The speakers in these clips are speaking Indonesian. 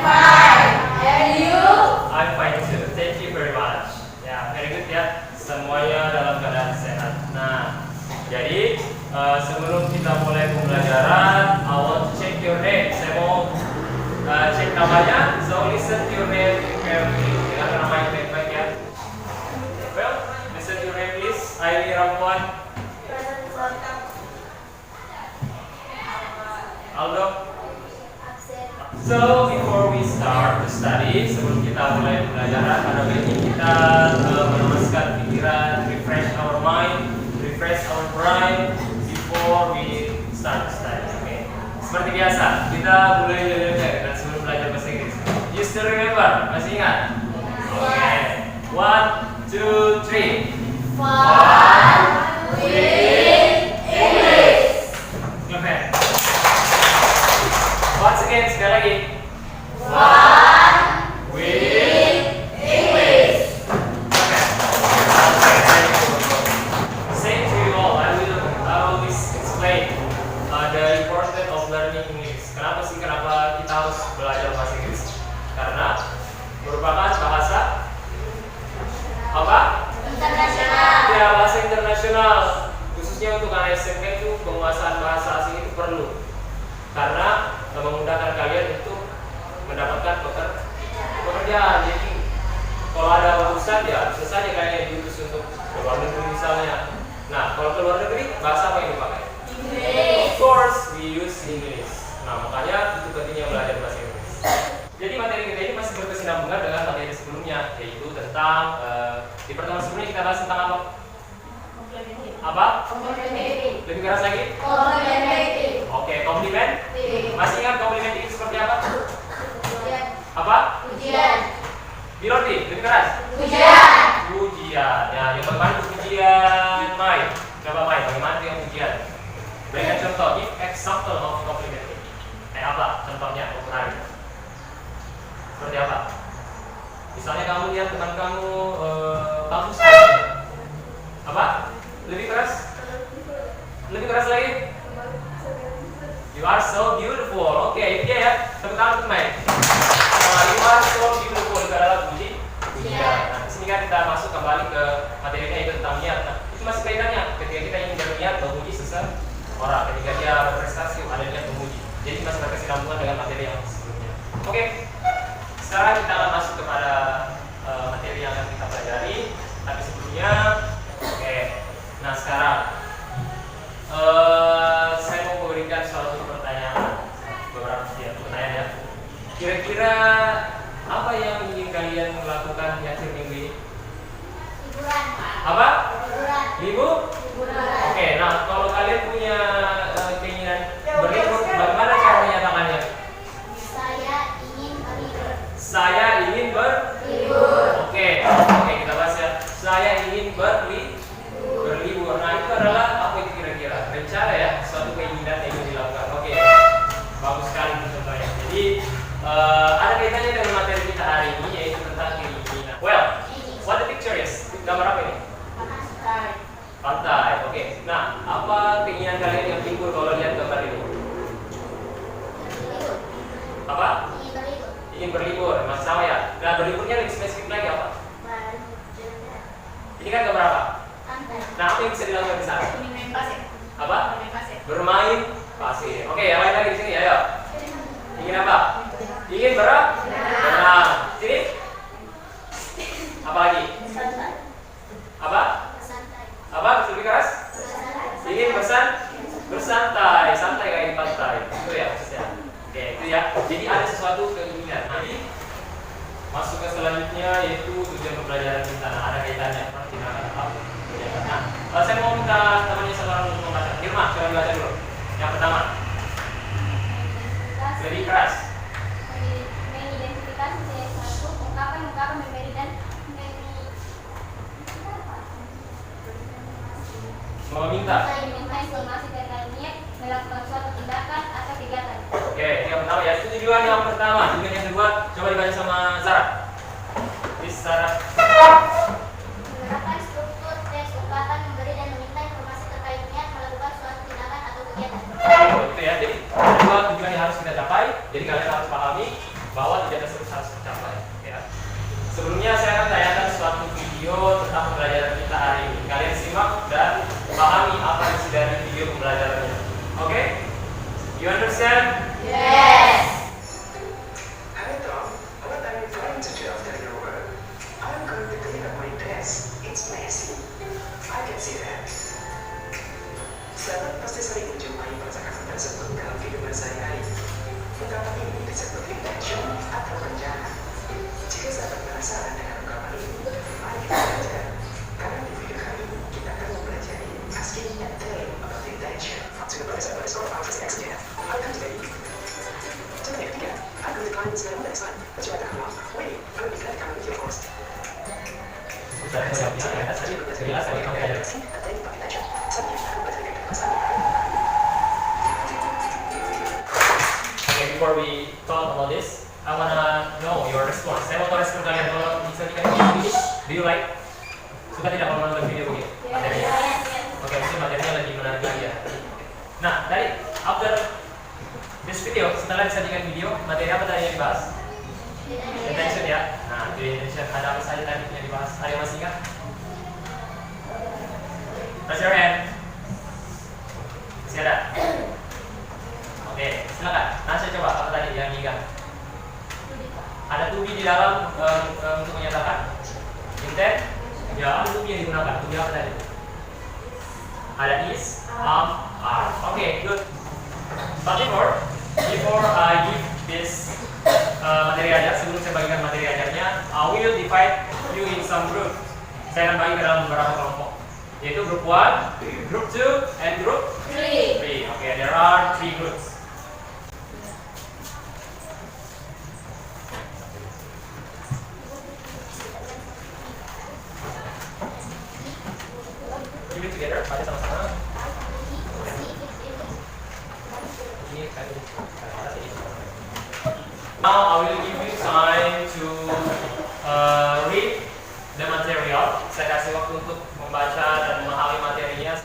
And you? I'm fine too. Thank you very much. Ya, very good ya. Semuanya dalam keadaan sehat. Nah, jadi sebelum kita mulai pembelajaran, I want to check your name. Saya mau cek namanya. So listen to your name carefully. Dengar namanya baik-baik ya. Well, listen to your name please. Aili Rampuan. Aldo. So before we start to study, sebelum kita mulai pembelajaran, pada baiknya kita menemaskan pikiran, refresh our mind, refresh our brain before we start to study. Okay. Seperti biasa, kita mulai dengan sebelum belajar bahasa Inggris. You still remember? Masih ingat? Okay. 1, 2, 3. Fun with English. Clap hand. Once again, sekali lagi. Fun with English. Okay. Same to you all. I will always explain the importance of learning English. Kenapa kita harus belajar bahasa Inggris? Karena merupakan bahasa apa? Internasional. Ya, bahasa internasional. Khususnya untuk anak SMP itu penguasaan bahasa asing itu perlu. Karena memudahkan kalian untuk mendapatkan pekerjaan. Jadi kalau ada urusan ya bisa saja kalian diutus untuk ke luar negeri misalnya. Nah, kalau ke luar negeri bahasa apa yang dipakai? English. Of course we use English. Nah, makanya itu pentingnya belajar bahasa Inggris. Jadi materi kita ini masih berkesinambungan dengan materi sebelumnya, yaitu tentang di pertemuan sebelumnya kita bahas tentang apa? Apa? Complimentary. Lebih keras lagi? Complimentary. Oke, komplimen. Masih ingat komplimen itu seperti apa? Pujian. Apa? Pujian. Bilordi, lebih keras. Pujian. Pujian. Ya, yang bagaimana itu pujian? Mai. Coba Mai, bagaimana itu yang pujian? Berikan contoh. Give example of compliment. Apa? Contohnya untuk hari. Seperti apa? Misalnya kamu lihat teman kamu bagus. Apa? Lebih keras? Lebih keras lagi? You are so beautiful. Oke, itu dia ya. Tepuk tangan untuk Mai. You are so beautiful itu adalah pujian. Nah, di sini kan kita masuk kembali ke materinya itu tentang niat. Nah, itu masih kaitannya ketika kita ingin berniat memuji seseorang, ketika dia berprestasi ada niat memuji. Jadi masih berkesinambungan dengan materi yang sebelumnya. Oke. Sekarang kita akan masuk kepada materi yang akan kita pelajari. Tapi sebelumnya, oke. Nah, sekarang saya mau memberikan suatu pertanyaan, beberapa pertanyaan ya. Kira-kira apa yang ingin kalian lakukan di akhir minggu ini? Liburan. Apa? Liburan. Libur? Liburan. Oke, nah kalau kalian punya keinginan berlibur, bagaimana cara menyatakannya? Saya ingin berlibur. Saya ingin Libur. Oke, kita bahas ya. Saya ingin berlibur. Nah, itu adalah apa itu kira-kira? Rencana ya, suatu keinginan yang ingin dilakukan. Oke, bagus sekali contohnya. Jadi ada kaitannya dengan materi kita hari ini, yaitu tentang keinginan. Well, what the picture is? Gambar apa ini? Pantai. Pantai. Oke. Nah, apa keinginan kalian yang timbul kalau lihat gambar ini? Apa? Ingin berlibur. Ingin berlibur, mas sama ya. Nah, berliburnya lebih spesifik lagi apa? Berjalan. Ini kan gambar apa? Pantai. Nah, apa yang bisa dilakukan di sana? Ingin main pasir. Apa? Main pasir. Bermain pasir. Oke, yang lain lagi di sini, ayo. Ingin apa? Ingin berenang. Sini. Apa lagi? Bersantai. Apa? Bersantai. Apa? Lebih keras? Bersantai. Ingin bersantai, santai kayak di pantai. Itu ya maksudnya. Oke, itu ya. Jadi ada sesuatu keinginan. Jadi masuk ke selanjutnya yaitu tujuan pembelajaran kita. Nah, ada kaitannya. Pertimbangkan apa? Nah, saya mau minta temannya seorang untuk membaca. Irma, coba dibaca dulu. Yang pertama, lebih keras. Mengidentifikasi sesuatu ungkapan-ungkapan memberi dan Meminta. meminta informasi terkait niat melakukan suatu tindakan atau kegiatan. Oke, yang pertama ya. Itu tujuan yang pertama. Tujuan yang kedua, coba dibaca sama Sarah. Please, Sarah. Menerapkan struktur teks ungkapan memberi dan meminta informasi terkait niat melakukan suatu tindakan atau kegiatan. Oh, itu ya. Jadi ada dua tujuan yang harus kita capai. Jadi kalian harus pahami bahwa tidak harus tercapai. Ya. Sebelumnya saya akan tanyakan suatu video tentang pembelajaran kita hari ini. Kalian simak dan pahami apa isi dari video pembelajarannya. Oke? You understand? Yes. Hi Tom, what are you trying to do after your work? I'm going to clean up my desk. It's messy. I can see that. Sahabat pasti sering menjumpai percakapan tersebut dalam kehidupan sehari-hari. Ungkapan ini disebut intention atau rencana. Jika sahabat penasaran dengan ungkapan ini, mari kita belajar. Karena di video kali ini kita akan mempelajari asking and telling about intention. Sebagai sahabat sekolah Alfred X-nya, akan jadi. Contoh yang ketiga, I'm going to climb this mountain next time. But you have to come along. Wait, I'm going to get the video first. Jelas tadi kamu belajar. Okay, before we talk about this, I wanna know your response. Saya mau tahu respon kalian kalau bisa dikasih English. Do you like? Suka tidak kalau nonton video begini? Materinya. Oke, mungkin materinya lebih menarik lagi ya. Nah, tadi after this video, setelah disajikan video, materi apa tadi yang dibahas? Intention ya. Nah, di intention ada apa saja tadi yang dibahas? Ada yang masih ingat? Raise your hand. Masih ada? Oke, silakan. Nah, saya coba apa tadi yang ingat? Ada to be di dalam untuk menyatakan intent. Ya, ada to be yang digunakan. To be apa tadi? Ada is, are. Okay, good. But before I give this materi ajar, sebelum saya bagikan materi ajarnya, I will divide you in some group. Saya akan bagi ke dalam beberapa kelompok, yaitu group 1, group 2, and group 3. Okay, there are 3 groups. Give it together, baca sama-sama. Now I will give you time to read the material. Saya kasih waktu untuk membaca dan memahami materinya.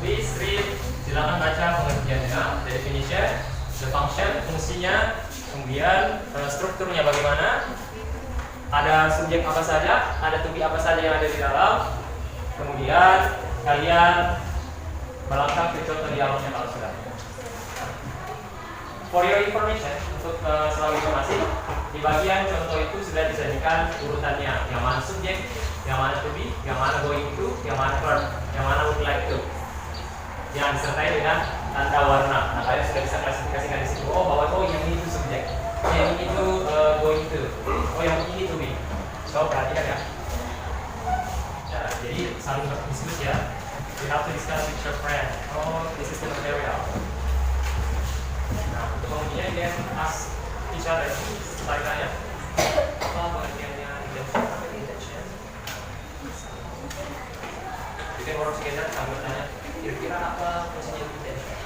Please read. Silakan baca pengertiannya, the definition, the function, fungsinya, kemudian strukturnya bagaimana. Ada subjek apa saja, ada to be apa saja yang ada di dalam. Kemudian kalian melangkah ke contoh dialognya kalau sudah. For your information, untuk selalu informasi, di bagian contoh itu sudah disajikan urutannya, yang mana subjek, yang mana to be, yang mana going to, yang mana verb, yang mana would like to, yang disertai dengan tanda warna. Nah, kalian sudah bisa klasifikasikan di sini. Oh, bahwa yang ini itu subjek, yang ini itu going to, oh yang ini to be. So perhatikan ya. Ya, jadi saling berdiskusi ya. You have to discuss with your friend. Oh, this is the material. Nah, untuk mengujinya, you can ask each other. Saling tanya. Apa pengertiannya intention? You can work together sambil tanya. Kira-kira apa fungsinya intention?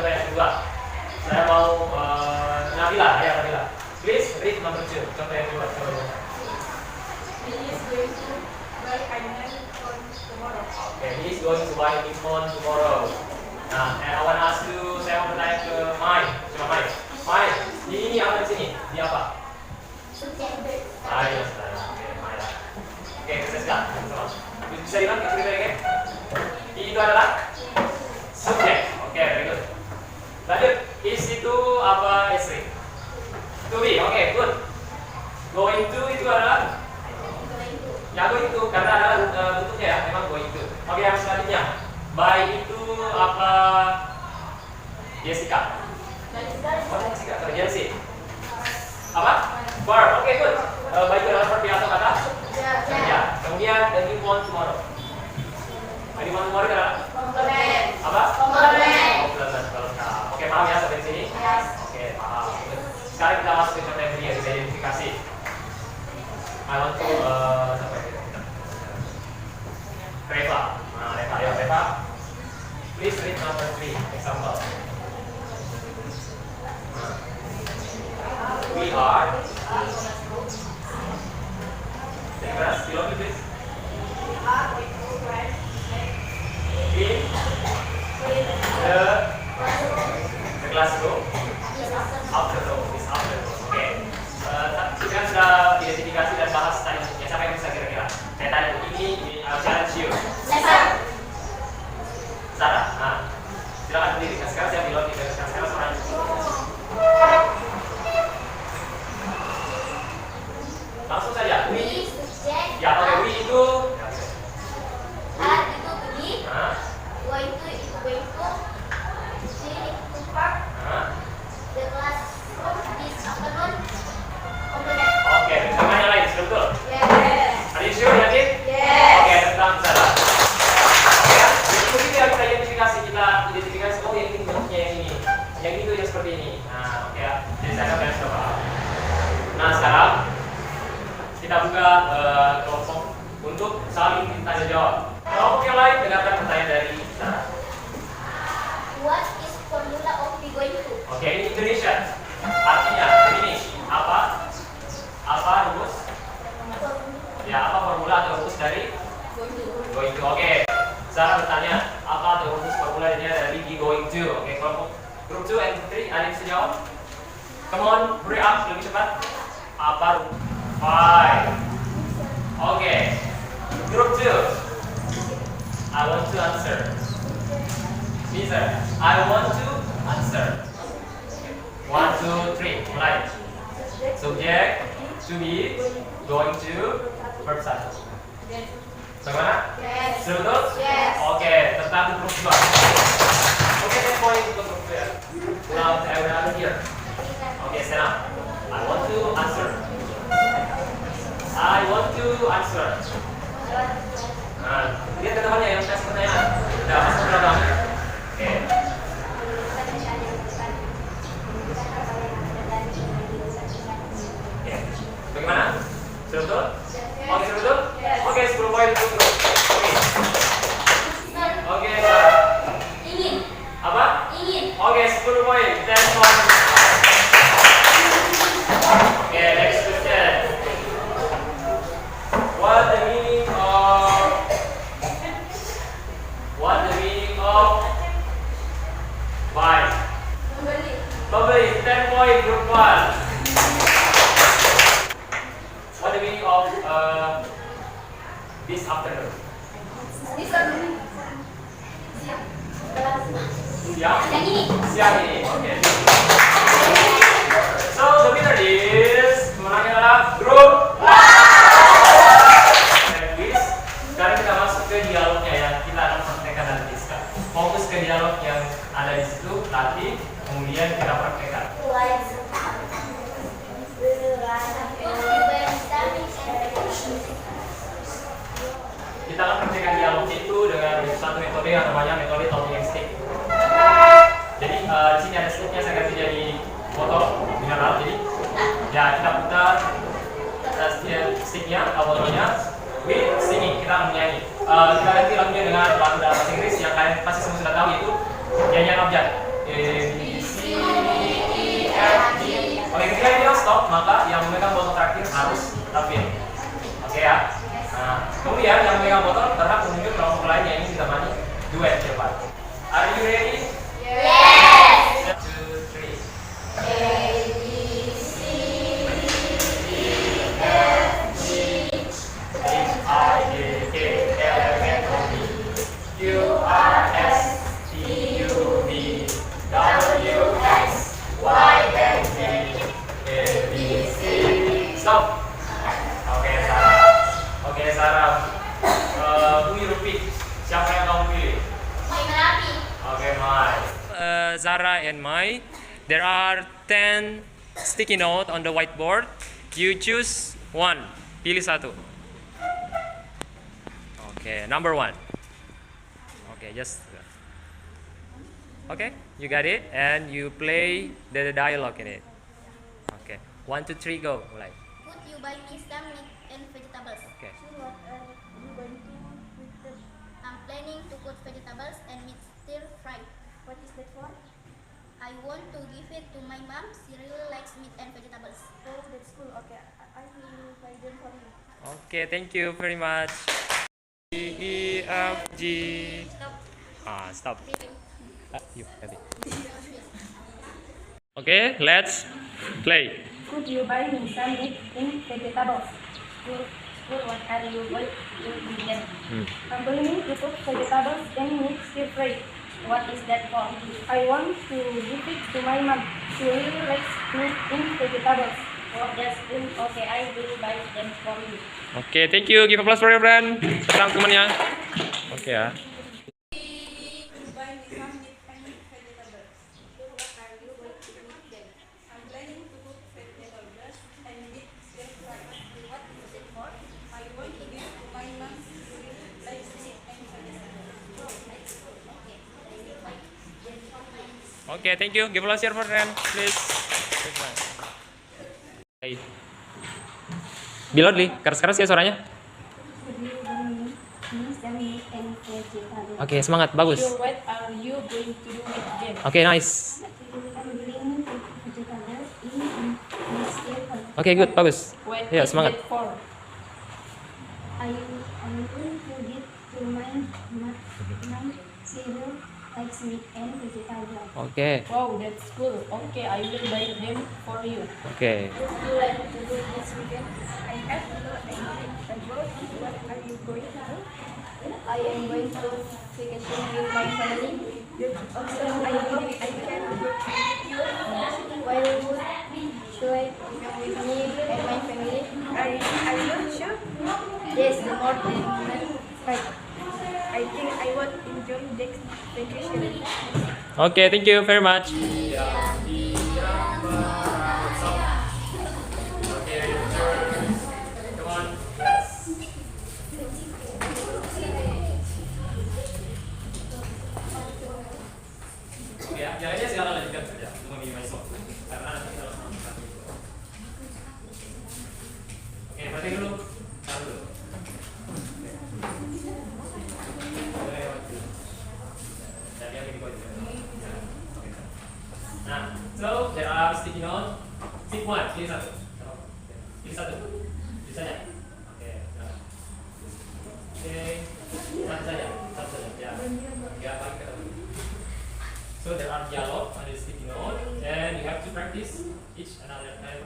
contoh yang kedua. Saya mau Nabila, ya Nabila. Please read number 2. Contoh yang kedua. Coba baca. He is going to buy iPhone tomorrow. Okay, he is going to buy a phone tomorrow. Nah, and I want to ask you, saya mau bertanya ke Mai. Coba Mai. Mai, ini apa di sini? Di apa? Subjek. Ayo, oke, Mai lah. Oke, saya sekarang. Bisa diulang kira-kira? Itu adalah subjek. Oke, very good. Lanjut, is itu apa istri? To be, oke, good. Going to itu adalah ya going to, karena adalah bentuknya ya, memang going to. Oke, yang selanjutnya, by itu apa? Jessica. Oh, Jessica, urgency. Apa? Verb, oke, good. By itu adalah verb atau kata? Ya. Kemudian, the new one tomorrow. The new one tomorrow adalah? Apa? Komplement. Oke, paham ya sampai di sini? Oke, paham. Sekarang kita masuk ke contoh yang kedua, kita identifikasi. I want to siapa ya kita? Reva. Nah, Reva, ya Reva. Please read number 3 example. We are. Jadi keras, diulangi please. In the classroom. Afternoon, this afternoon. Oke. Kita sudah identifikasi dan bahas tadi. Ya, siapa yang bisa kira-kira? Saya tanya ini I'll challenge you. Sarah? Nah, silakan sendiri. Nah, sekarang saya bilang kita sekarang seorang. Langsung saja. We subjek. Ya, oke. We itu. Are itu pergi. Nah, Going to itu going to. See itu park. nah. The classroom this afternoon. Komplement. Oke, pertanyaannya lain, sudah betul? Yes. Are you sure, yakin? Yes. Oke, tentang Sarah. Oke ya, jadi begitu ya kita identifikasi, oh yang ini bentuknya yang ini. Yang itu yang seperti ini. Nah, oke ya. Jadi saya akan coba. Nah, sekarang kita buka kelompok untuk saling tanya jawab. Kelompok yang lain dengarkan pertanyaan dari Sarah. What is formula of be going to? Oke, ini Indonesia. Artinya ini apa? Apa rumus? Ya, apa formula atau rumus dari going to? Oke. Sarah bertanya, apa atau rumus formulanya dari be going to? Oke, kelompok group 2 and 3 ada yang bisa jawab? Come on, hurry up, lebih cepat. Apa rumus? 5. Oke. Group 2. I want to answer. Mister, I want to answer. 1, 2, 3, mulai. Subjek, to be, going to, verb 1. Bagaimana? Yes. Sudah betul? Yes. Oke, tentang grup 2. Oke, next point untuk grup 2 ya. Now, I will have here. Oke, stand up. I want to answer. I want to answer. Nah, lihat ke temannya yang kasih pertanyaan. Udah masuk ke belakang. Oke. Oke. Bagaimana? Sudah betul? Oke, sudah betul? Oke, 10 poin untuk grup. Oke, Sarah. Ingin. Apa? Ingin. Oke, 10 poin. 10 poin. Oke, next question. What the meaning of buy? Membeli. 10 poin group 1. What the meaning of this afternoon? Siang? Yang ini. Siang ini. Oke. So the winner is pemenangnya adalah grup 1. And please, sekarang kita masuk ke dialognya ya. Kita akan praktekkan nanti. Fokus ke dialog yang ada di situ, latih, kemudian kita praktekkan. Kita akan praktekkan dialog itu dengan satu metode yang namanya metode talking stick. Jadi di sini ada sticknya, saya ganti jadi botol mineral. Jadi ya kita putar sticknya, botolnya, with singing, kita akan menyanyi. Kita ganti lagunya dengan lagu dalam bahasa Inggris yang kalian pasti semua sudah tahu, yaitu nyanyian abjad. stop, maka yang memegang botol terakhir harus tapin. Oke ya. Nah, kemudian yang memegang botol berhak menunjuk kelompok lain yang ingin ditemani duet cepat. Are you ready? Yes. 1, 2, 3. A, B, C, D, E, F, G, H, I, J, K, L, M, N, O, P, Q, R, S, T, U, V, W, X, Y, and Z. A, B, C. Stop. Oke, Sarah. Oke, Sarah. Who you pick? Siapa yang kamu pilih? Mai Merapi. Oke, Mai. Zara and Mai. There are 10 sticky note on the whiteboard. You choose one. Pilih satu. Okay, number 1. Okay, just. Okay, you got it, and you play the dialogue in it. Okay, 1, 2, 3, go. Mulai. Could you buy me some meat and vegetables? Okay. What are you going to with them? I'm planning to cook vegetables and meat stir fry. What is that for? I want to give it to my mom. She really likes meat and vegetables. Oh, that's cool. Okay, I will buy them for you. Okay, thank you very much. E, F, G. Stop. Stop. Reading. You, Abby. Okay, let's play. Could you buy me some meat and vegetables? School, what are you going to with them? I'm going to cook vegetables and meat stir fry. What is that for? I want to give it to my mom. She really likes meat and vegetables. Oh, that's good. Okay, I will buy them for you. Okay, thank you. Give applause for your friend. Serang temannya. Oke ya. Buy me some meat and vegetables. What are you going to with them? I'm planning to cook vegetables and meat stir fry. What is it for? I want to give to my mom. She really likes meat and vegetables. Oke, thank you. Give applause for your friend, please. Hey. Bilod li, keras-keras ya suaranya. Oke, semangat, bagus. So what are you going to do with them? Oke, nice. Oke, good, bagus. What Ya, is semangat. that for? I'm going to give to my mom. She will likes meat and vegetables. Oke, Wow, that's cool. Okay, I will buy them for you. oke. What do you like to do this weekend? I have no idea about what are you going to do? I am going to vacation with my family. Also, I hope I can go with you. Why would should I come with me and my family? Are you sure? Yes, the more than right. I think I would enjoy this vacation. Oke, thank you very much. Ya, jalannya sekarang lanjutkan saja untuk meminimalisir waktu. Karena nanti kalau oke, berarti dulu. Taruh dulu. Nah, so there are sticky notes. Pick one, pilih satu. Pilih satu. Pilih saja. Oke, nah. Oke, satu saja. Ya, ya paling ketemu. So there are dialogue on the sticky note, and you have to practice each another time.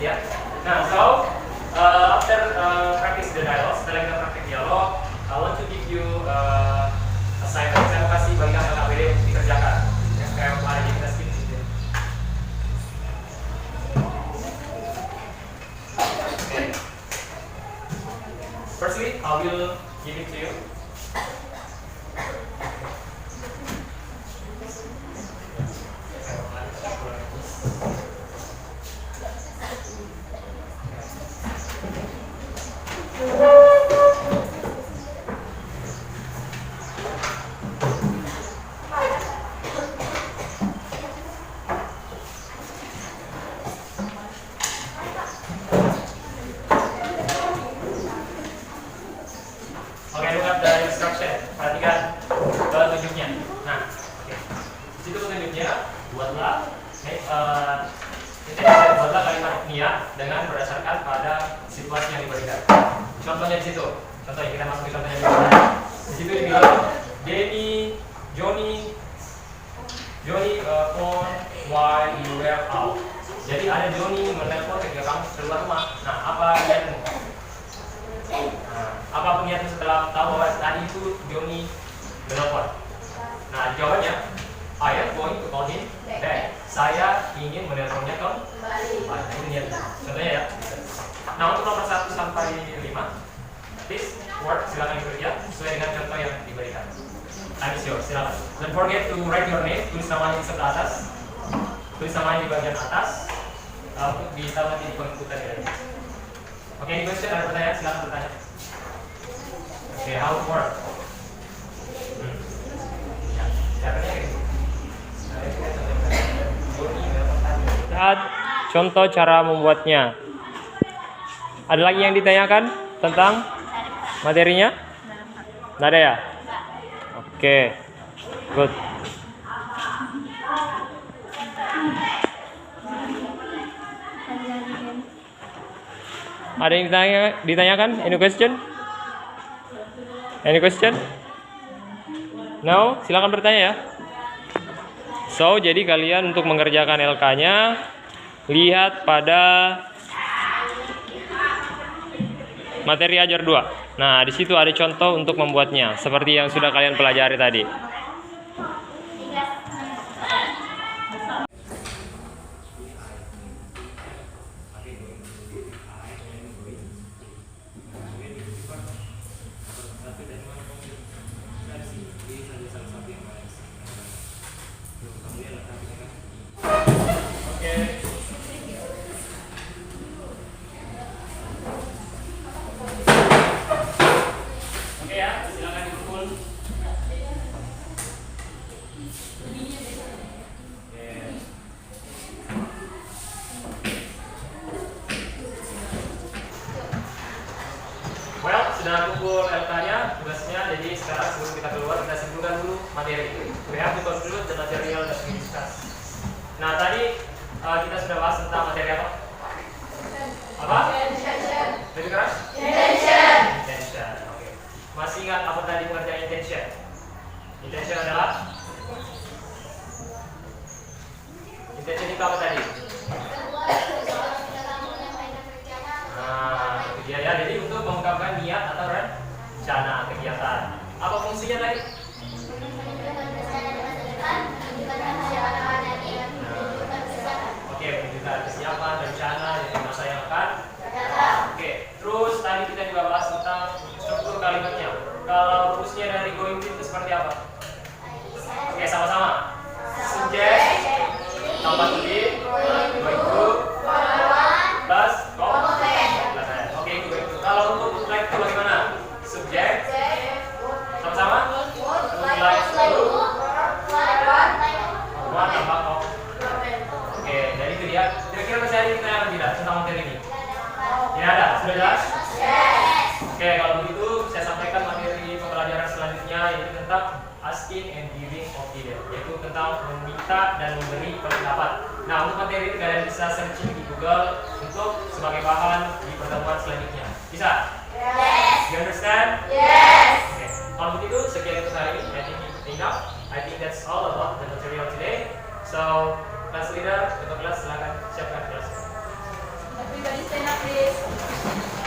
Ya. Nah, so after practice the dialogue, setelah kita praktik dialog, I want to give you assignment. Saya mau kasih bagian KKBD untuk dikerjakan. Yang kayak kemarin kita skip gitu. Okay. Firstly, I will give it to you. Oke, look at the instruction. Perhatikan petunjuknya. Nah, oke. Di situ petunjuknya buatlah Kita bisa buatlah kalimat niat dengan berdasarkan pada situasi yang diberikan. Contohnya di situ. Contohnya kita masuk ke contohnya di mana? Di situ dibilang Johnny phone while you were out. Jadi ada Johnny menelpon ketika kamu keluar rumah. Nah, apa niatmu? Nah, apa niatmu setelah tahu bahwa tadi itu Johnny menelpon? Nah, jawabannya I am going to call him back. Saya ingin menelponnya kembali. Ini niatnya. Contohnya ya. Nah, untuk nomor 1 sampai 5, please work, silakan bekerja sesuai dengan contoh yang diberikan. Time is yours, silakan. Don't forget to write your name, tulis namanya di sebelah atas, tulis namanya di bagian atas, untuk bisa nanti di penuntutan ya. Oke, ini question ada pertanyaan, silakan bertanya. Oke, how to work? Ya, caranya kayak gitu. Lihat contoh cara membuatnya. Ada lagi yang ditanyakan tentang materinya? Nggak ada ya? Oke, good. Ada yang ditanyakan? Any question? Any question? No? Silakan bertanya ya. So, jadi kalian untuk mengerjakan LK-nya lihat pada materi ajar 2. Nah, di situ ada contoh untuk membuatnya seperti yang sudah kalian pelajari tadi. Oke ya, silakan dikumpul. Well, sudah kumpul LK-nya, tugasnya. Jadi sekarang sebelum kita keluar, kita simpulkan dulu materi. We have to conclude the material that we discuss. Nah, tadi kita sudah bahas tentang materi apa? Apa? Lebih keras? Intention. Oke. Masih ingat apa tadi pengertian intention? Intention adalah? Intention itu apa tadi? Nah, itu dia ya. Jadi untuk mengungkapkan niat atau rencana kegiatan. Apa fungsinya tadi? Oke, menunjukkan kesiapan, rencana dari masa yang akan datang. Oke, terus tadi kita juga bahas tentang struktur kalimatnya. Kalau rumusnya dari going to itu seperti apa? Oke, sama-sama. Subjek tambah to be, going to plus komplement. Oke, itu going to. Kalau untuk like to bagaimana? Subjek sama-sama. Like to one tambah komplement. Oke, jadi itu dia. Kira-kira masih ada yang ditanyakan tidak tentang materi ini? Tidak ada, sudah jelas? Oke, kalau begitu saya sampaikan materi pembelajaran selanjutnya, yaitu tentang asking and giving opinion, yaitu tentang meminta dan memberi pendapat. Nah, untuk materi ini kalian bisa searching di Google untuk sebagai bahan di pertemuan selanjutnya. Bisa? Yes. You understand? Yes. Oke, kalau begitu sekian untuk hari ini. I think enough. I think that's all about the material today. So, class leader, ketua kelas silakan siapkan kelas. Everybody stand up please.